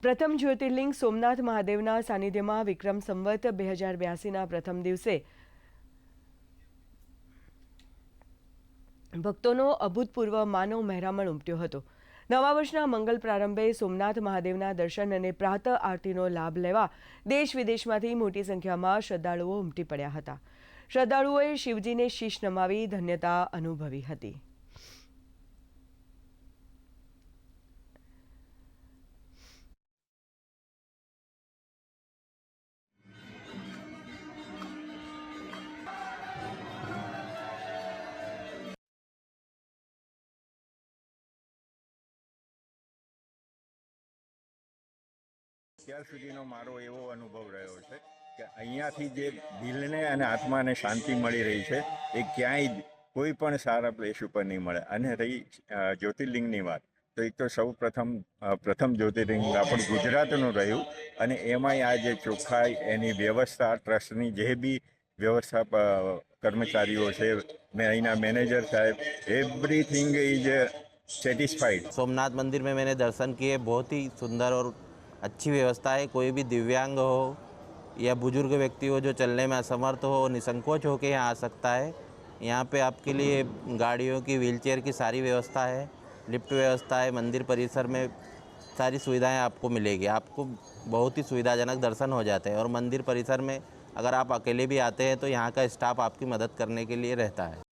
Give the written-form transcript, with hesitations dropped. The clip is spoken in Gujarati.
પ્રથમ જ્યોતિર્લિંગ સોમનાથ મહાદેવના સાનિધ્યમાં વિક્રમ સંવત 2082ના પ્રથમ દિવસે ભક્તોનો અભૂતપૂર્વ માનવ મહેરામણ ઉમટ્યો હતો। નવા વર્ષના મંગલ પ્રારંભે સોમનાથ મહાદેવના દર્શન અને પ્રાતઃ આરતીનો લાભ લેવા દેશ વિદેશમાંથી મોટી સંખ્યામાં શ્રદ્ધાળુઓ ઉમટી પડ્યા હતા। શ્રદ્ધાળુઓએ શિવજીને શીશ નમાવી ધન્યતા અનુભવી હતી। અત્યાર સુધીનો મારો એવો અનુભવ રહ્યો છે કે અહીંયાથી જે દિલને અને આત્માને શાંતિ મળી રહી છે એ ક્યાંય કોઈ પણ સારા પ્લેસ ઉપર નહીં મળે। અને રહી જ્યોતિર્લિંગની વાત, તો એક તો સૌ પ્રથમ જ્યોતિર્લિંગ આપણું ગુજરાતનું રહ્યું, અને એમાંય આ જે ચોખ્ખાઈ, એની વ્યવસ્થા, ટ્રસ્ટની જે બી વ્યવસ્થા કર્મચારીઓ છે, અહીંના મેનેજર સાહેબ, एवरीथिंग इज सेटिस्फाइड। सोमनाथ मंदिर में मैंने दर्शन किए, बहुत ही सुंदर और अच्छी व्यवस्था है। कोई भी दिव्यांग हो या बुजुर्ग व्यक्ति हो जो चलने में असमर्थ हो, निसंकोच होकर यहाँ आ सकता है। यहाँ पे आपके लिए गाड़ियों की, व्हीलचेयर की सारी व्यवस्था है, लिफ्ट व्यवस्था है। मंदिर परिसर में सारी सुविधाएं आपको मिलेगी, आपको बहुत ही सुविधाजनक दर्शन हो जाते हैं। और मंदिर परिसर में अगर आप अकेले भी आते हैं तो यहाँ का स्टाफ आपकी मदद करने के लिए रहता है।